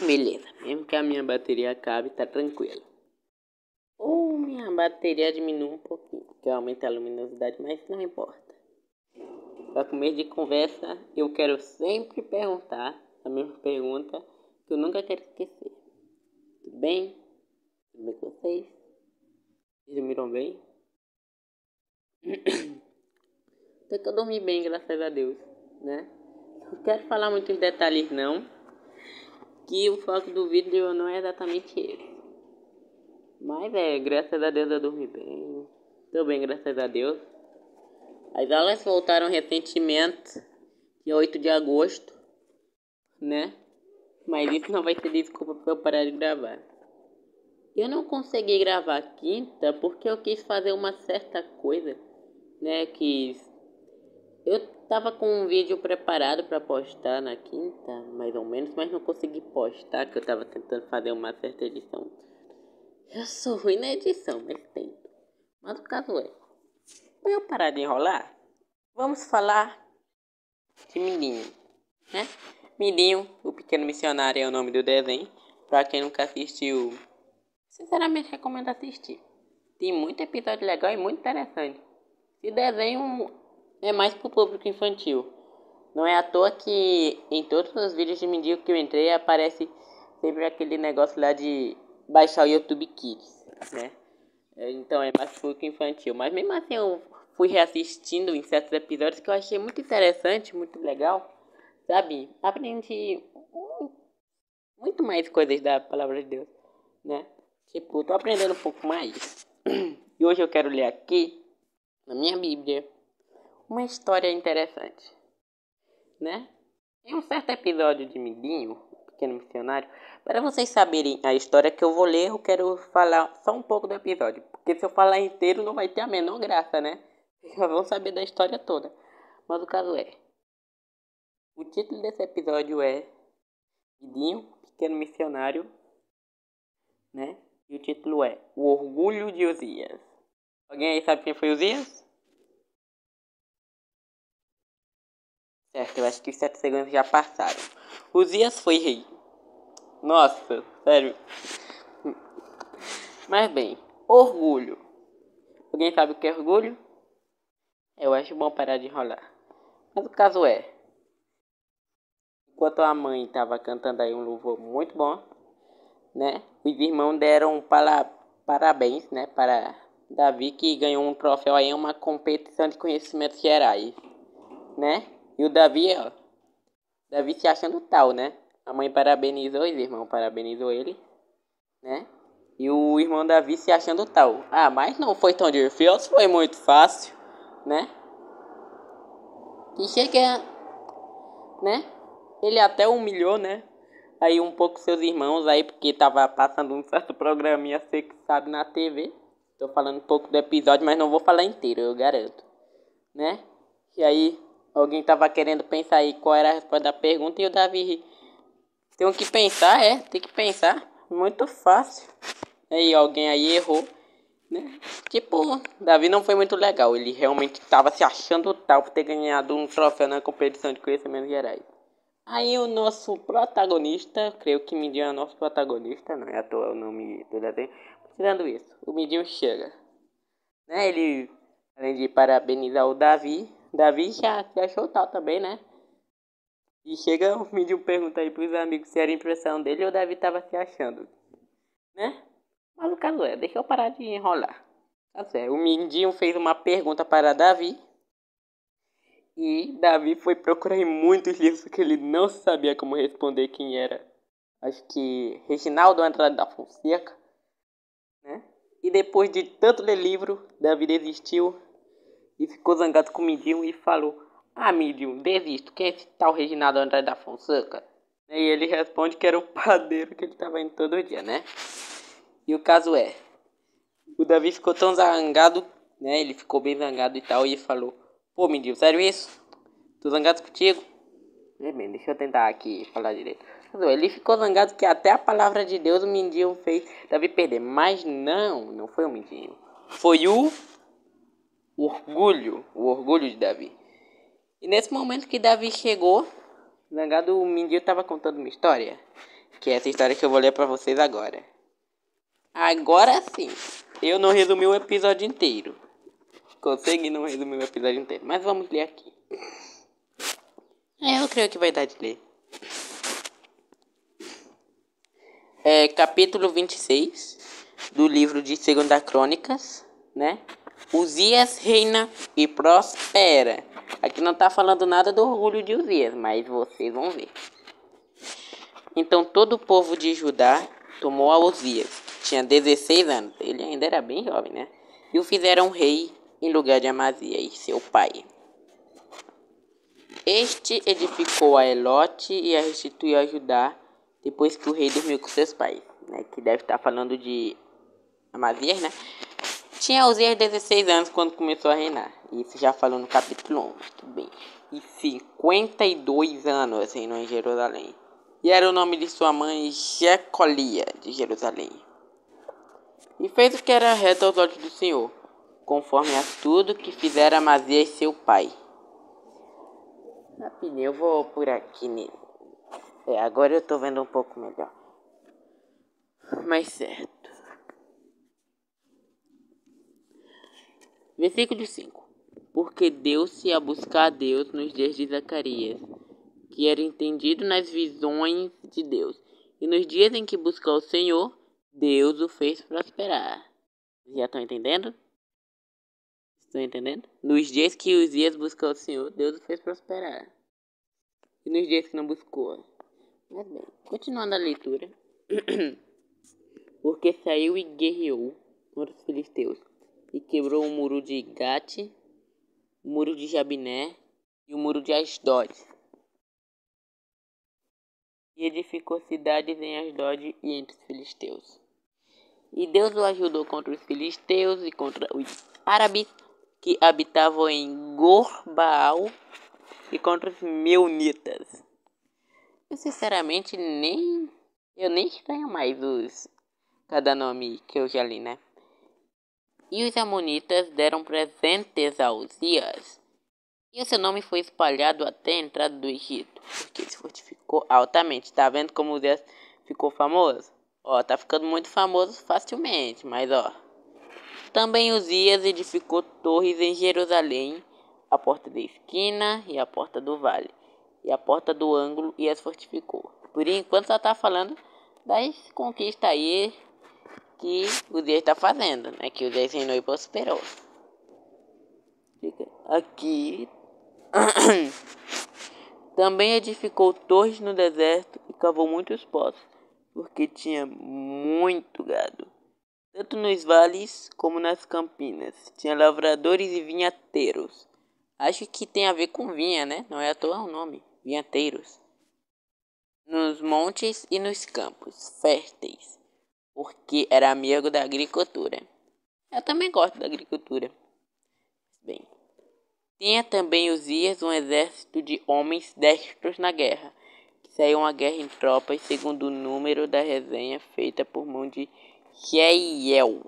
Beleza, mesmo que a minha bateria acabe, tá tranquilo. Ou minha bateria diminui um pouquinho, porque aumenta a luminosidade, mas não importa. Para começo de conversa, eu quero sempre perguntar a mesma pergunta que eu nunca quero esquecer. Tudo bem? Tudo bem com vocês? Vocês dormiram bem? Até que eu dormi bem, graças a Deus, né? Não quero falar muitos detalhes não, que o foco do vídeo não é exatamente esse. Mas graças a Deus eu dormi bem. Tô bem, graças a Deus. As aulas voltaram recentemente, dia 8 de agosto, né? Mas isso não vai ser desculpa pra eu parar de gravar. Eu não consegui gravar quinta porque eu quis fazer uma certa coisa, né? Eu tava com um vídeo preparado pra postar na quinta, mais ou menos, mas não consegui postar, que eu tava tentando fazer uma certa edição. Eu sou ruim na edição, mas tento. Mas o caso é, pra eu parar de enrolar, vamos falar de Mindinho, né? Mindinho, o Pequeno Missionário é o nome do desenho. Pra quem nunca assistiu, sinceramente recomendo assistir. Tem muito episódio legal e muito interessante. Esse desenho é mais pro público infantil. Não é à toa que em todos os vídeos de Mindinho que eu entrei aparece sempre aquele negócio lá de baixar o YouTube Kids, né? Então é mais público infantil. Mas mesmo assim eu fui reassistindo em certos episódios que eu achei muito interessante, muito legal. Sabe? Aprendi muito mais coisas da palavra de Deus, né? Tipo, tô aprendendo um pouco mais. E hoje eu quero ler aqui, na minha Bíblia, uma história interessante, né? Em um certo episódio de Mindinho, Pequeno Missionário, para vocês saberem a história que eu vou ler, eu quero falar só um pouco do episódio. Porque se eu falar inteiro não vai ter a menor graça, né? Vocês só vão saber da história toda. Mas o caso é, o título desse episódio é Mindinho, Pequeno Missionário, né? E o título é O Orgulho de Uzias. Alguém aí sabe quem foi Uzias? Certo, eu acho que os 7 segundos já passaram. Uzias foi rei. Nossa, sério. Mas bem, orgulho. Alguém sabe o que é orgulho? Eu acho bom parar de enrolar. Mas o caso é, enquanto a mãe estava cantando aí um louvor muito bom, né? Os irmãos deram parabéns, né? Para Davi, que ganhou um troféu aí em uma competição de conhecimentos gerais, né? E o Davi, ó, Davi se achando tal, né? A mãe parabenizou, os irmãos parabenizou ele, né? E o irmão Davi se achando tal. Ah, mas não foi tão difícil, foi muito fácil, né? E chega, né? Ele até humilhou, né? Aí um pouco seus irmãos aí, porque tava passando um certo programinha, você que sabe, na TV. Tô falando um pouco do episódio, mas não vou falar inteiro, eu garanto, né? E aí, alguém tava querendo pensar aí qual era a resposta da pergunta e o Davi... Tem que pensar, tem que pensar. Muito fácil. Aí alguém aí errou, né? Tipo, Davi não foi muito legal. Ele realmente tava se achando tal por ter ganhado um troféu na competição de conhecimentos gerais. Aí o nosso protagonista, creio que Mindinho é o nosso protagonista, não é à toa o nome do desenho. Tirando isso, o Mindinho chega, né? Ele, além de parabenizar o Davi já se achou tal também, né? E chega, o Mindinho pergunta aí pros amigos se era impressão dele ou o Davi tava se achando, né? Mas o caso é, deixa eu parar de enrolar. Tá certo, o Mindinho fez uma pergunta para Davi. E Davi foi procurar em muitos livros porque ele não sabia como responder quem era. Acho que Reginaldo Andrade da Fonseca, né? E depois de tanto ler livro, Davi desistiu e ficou zangado com o Mindinho e falou: Ah, Mindinho, desisto, quem é esse tal Reginaldo Andrade da Fonseca? E ele responde que era o padeiro que ele estava indo todo dia, né? E o caso é, o Davi ficou tão zangado, né? Ele ficou bem zangado e tal, e falou: Pô, Mindinho, sério isso? Tô zangado contigo? Bem, deixa eu tentar aqui falar direito. Ele ficou zangado que até a palavra de Deus o Mindinho fez Davi perder. Mas não foi o Mindinho. Foi o orgulho de Davi. E nesse momento que Davi chegou, zangado, o Mindinho estava contando uma história. que é essa história que eu vou ler pra vocês agora. Agora sim, eu não resumi o episódio inteiro. Consegui não resumir o episódio inteiro, mas vamos ler aqui. Eu creio que vai dar de ler. Capítulo 26 do livro de 2 Crônicas, né? Uzias reina e prospera. Aqui não tá falando nada do orgulho de Uzias, mas vocês vão ver. Então todo o povo de Judá tomou a Uzias. Tinha 16 anos, ele ainda era bem jovem, né? E o fizeram rei em lugar de Amazias, seu pai. Este edificou a Elote e a restituiu a Judá depois que o rei dormiu com seus pais, né? Que deve estar falando de Amazias, né? Tinha Uzias 16 anos quando começou a reinar. Isso já falou no capítulo 11, tudo bem. E 52 anos reinou em Jerusalém. E era o nome de sua mãe Jecolia de Jerusalém. E fez o que era reto aos olhos do Senhor, conforme a tudo que fizera Amazias seu pai. Rapidinho, eu vou por aqui nele. Agora eu tô vendo um pouco melhor. Mas certo. Versículo 5. Porque deu-se a buscar a Deus nos dias de Zacarias, que era entendido nas visões de Deus. E nos dias em que buscou o Senhor, Deus o fez prosperar. Já estão entendendo? Estão entendendo? Nos dias que Uzias buscou o Senhor, Deus o fez prosperar. E nos dias que não buscou. Mas bem, continuando a leitura. Porque saiu e guerreou contra os filisteus, e quebrou o muro de Gate, o muro de Jabiné e o muro de Asdod. E edificou cidades em Asdod e entre os filisteus. E Deus o ajudou contra os filisteus e contra os árabes que habitavam em Gorbaal e contra os meunitas. Eu sinceramente eu nem estranho mais cada nome que eu já li, né? E os amonitas deram presentes a Uzias. E o seu nome foi espalhado até a entrada do Egito, porque ele se fortificou altamente. Tá vendo como Uzias ficou famoso? Ó, tá ficando muito famoso facilmente, mas ó. Também Uzias edificou torres em Jerusalém, a porta da esquina e a porta do vale, e a porta do ângulo, e as fortificou. Por enquanto só tá falando das conquistas aí que Uzias está fazendo, né? Que Uzias reinou e prosperou. Fica aqui. Também edificou torres no deserto e cavou muitos poços, porque tinha muito gado. Tanto nos vales como nas campinas. Tinha lavradores e vinhateiros. Acho que tem a ver com vinha, né? Não é à toa o nome. Vinhateiros. Nos montes e nos campos férteis, porque era amigo da agricultura. Eu também gosto da agricultura. Bem, tinha também Uzias um exército de homens destros na guerra, que saíam à guerra em tropas segundo o número da resenha feita por mão de Jeiel,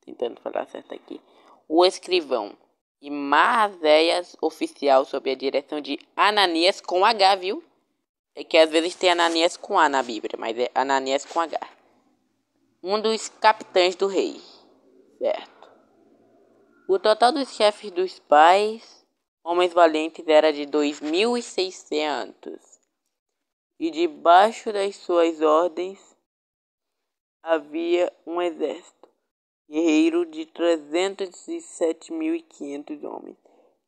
tentando falar certo aqui, o escrivão, e Maazéias, oficial, sob a direção de Ananias com H, viu? É que às vezes tem Ananias com A na Bíblia, mas é Ananias com H. Um dos capitães do rei, certo? O total dos chefes dos pais, homens valentes, era de 2.600. E debaixo das suas ordens havia um exército guerreiro de 307.500 homens,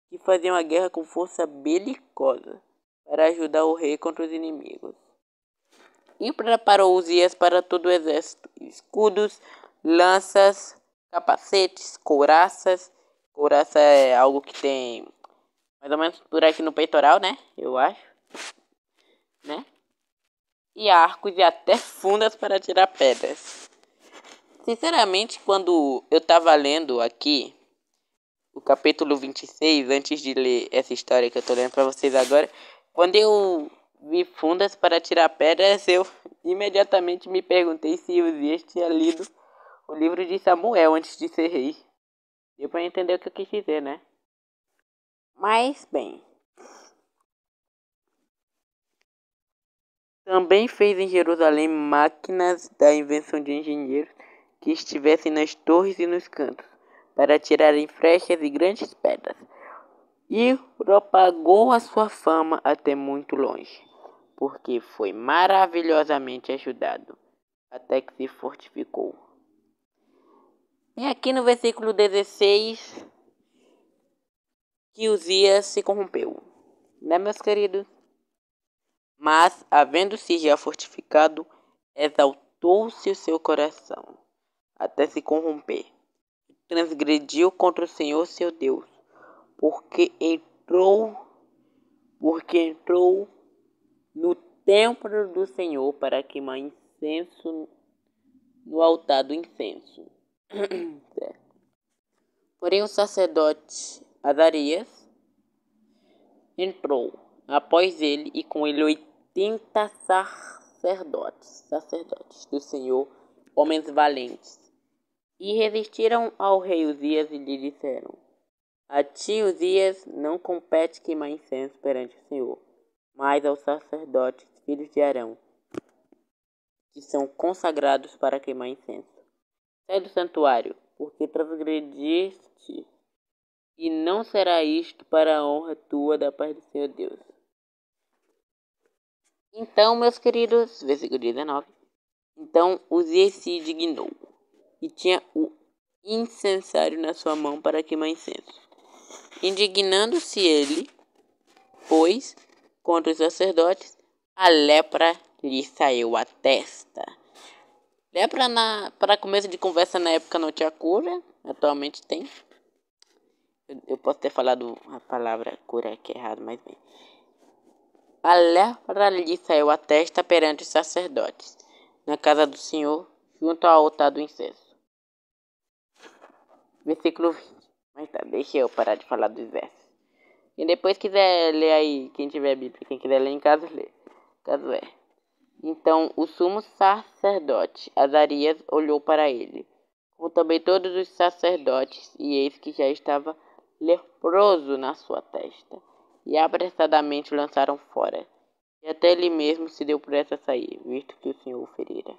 que faziam a guerra com força belicosa para ajudar o rei contra os inimigos. E preparou Uzias para todo o exército escudos, lanças, capacetes, couraças. Couraça é algo que tem mais ou menos por aqui no peitoral, né? Eu acho, né? E arcos e até fundas para tirar pedras. Sinceramente, quando eu tava lendo aqui o capítulo 26, antes de ler essa história que eu tô lendo pra vocês agora, quando eu vi fundas para tirar pedras, eu imediatamente me perguntei se Uzias tinha lido o livro de Samuel antes de ser rei. Deu pra entender o que eu quis dizer, né? Mas, bem. Também fez em Jerusalém máquinas da invenção de engenheiros que estivessem nas torres e nos cantos, para tirarem flechas e grandes pedras. E propagou a sua fama até muito longe, porque foi maravilhosamente ajudado, até que se fortificou. E aqui no versículo 16, que Uzias se corrompeu, né, meus queridos? Mas, havendo-se já fortificado, exaltou-se o seu coração, até se corromper. Transgrediu contra o Senhor seu Deus, porque entrou no templo do Senhor para queimar incenso no altar do incenso. Porém o sacerdote Azarias entrou após ele e com ele 80 sacerdotes do Senhor, homens valentes, e resistiram ao rei Uzias e lhe disseram: A ti, Uzias, não compete queimar incenso perante o Senhor, mas aos sacerdotes, filhos de Arão, que são consagrados para queimar incenso. Sai do santuário, porque transgrediste, e não será isto para a honra tua da paz do Senhor Deus. Então, meus queridos, versículo 19. Então Uzias se indignou, e tinha o incensário na sua mão para queimar incenso. Indignando-se ele, pois, contra os sacerdotes, a lepra lhe saiu à testa. Lepra, para começo de conversa, na época não tinha cura, atualmente tem. Eu posso ter falado a palavra cura aqui errado, mas bem. A lepra lhe saiu à testa perante os sacerdotes, na casa do Senhor, junto ao altar do incenso. Versículo 20. Mas tá, deixa eu parar de falar dos versos. Quem depois quiser ler aí, quem tiver Bíblia, quem quiser ler em casa, lê. Caso é. Então o sumo sacerdote Azarias olhou para ele, como também todos os sacerdotes, e eis que já estava leproso na sua testa. E apressadamente o lançaram fora. E até ele mesmo se deu pressa a sair, visto que o Senhor o ferira.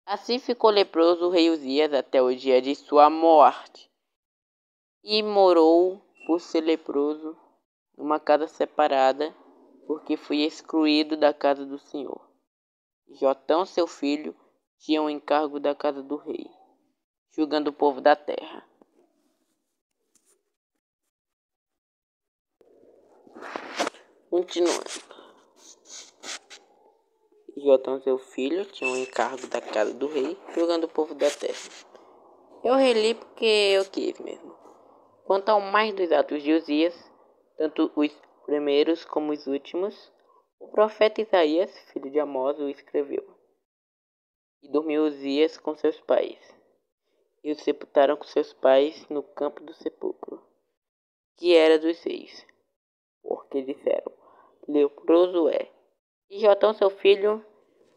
Assim ficou leproso o rei Uzias até o dia de sua morte. E morou por ser leproso numa casa separada, porque foi excluído da casa do Senhor. Jotão, seu filho, tinha o encargo da casa do rei, julgando o povo da terra. Continuando. Jotão, seu filho, tinha o encargo da casa do rei, julgando o povo da terra. Eu reli porque eu quis mesmo. Quanto ao mais dos atos de Uzias, tanto os primeiros como os últimos, o profeta Isaías, filho de Amós, o escreveu. E dormiu Uzias com seus pais, e o sepultaram com seus pais no campo do sepulcro, que era dos reis, porque disseram: leproso é. E Jotão, seu filho,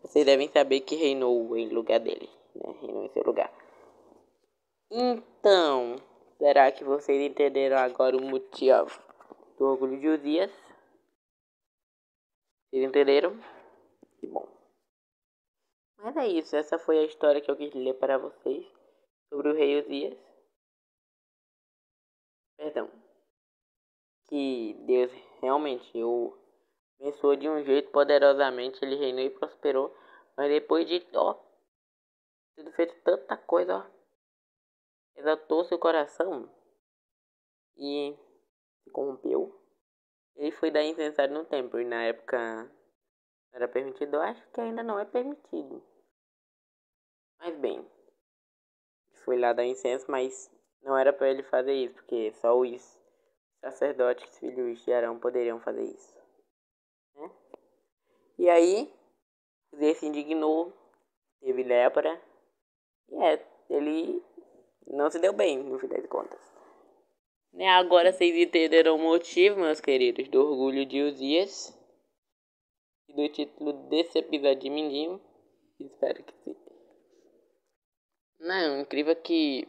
vocês devem saber que reinou em lugar dele, né? Reinou em seu lugar. Então, será que vocês entenderam agora o motivo do orgulho de Uzias? Vocês entenderam? Que bom. Mas é isso, essa foi a história que eu quis ler para vocês sobre o rei Uzias. Perdão. Que Deus realmente o abençoou de um jeito poderosamente, ele reinou e prosperou. Mas depois de ter feito tanta coisa, exaltou seu coração e se corrompeu. Ele foi dar incensário no templo e na época não era permitido. Eu acho que ainda não é permitido. Mas bem, foi lá dar incenso, mas não era para ele fazer isso, porque só os sacerdotes, filhos de Arão, poderiam fazer isso, né? E aí, Deus se indignou, teve lepra, e ele não se deu bem, no fim das contas. Né, agora vocês entenderam o motivo, meus queridos, do orgulho de Uzias e do título desse episódio de Mindinho. Espero que sim. Não, incrível que,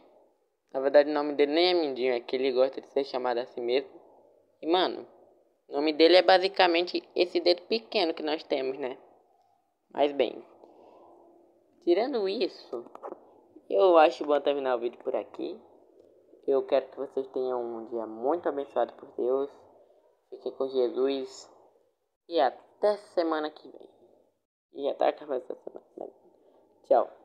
na verdade, o nome dele nem é Mindinho, é que ele gosta de ser chamado assim mesmo. E, mano, O nome dele é basicamente esse dedo pequeno que nós temos, né? Mas bem, tirando isso, eu acho bom terminar o vídeo por aqui. Eu quero que vocês tenham um dia muito abençoado por Deus. Fiquem com Jesus. E até semana que vem. E já tá acabando essa semana. Tchau.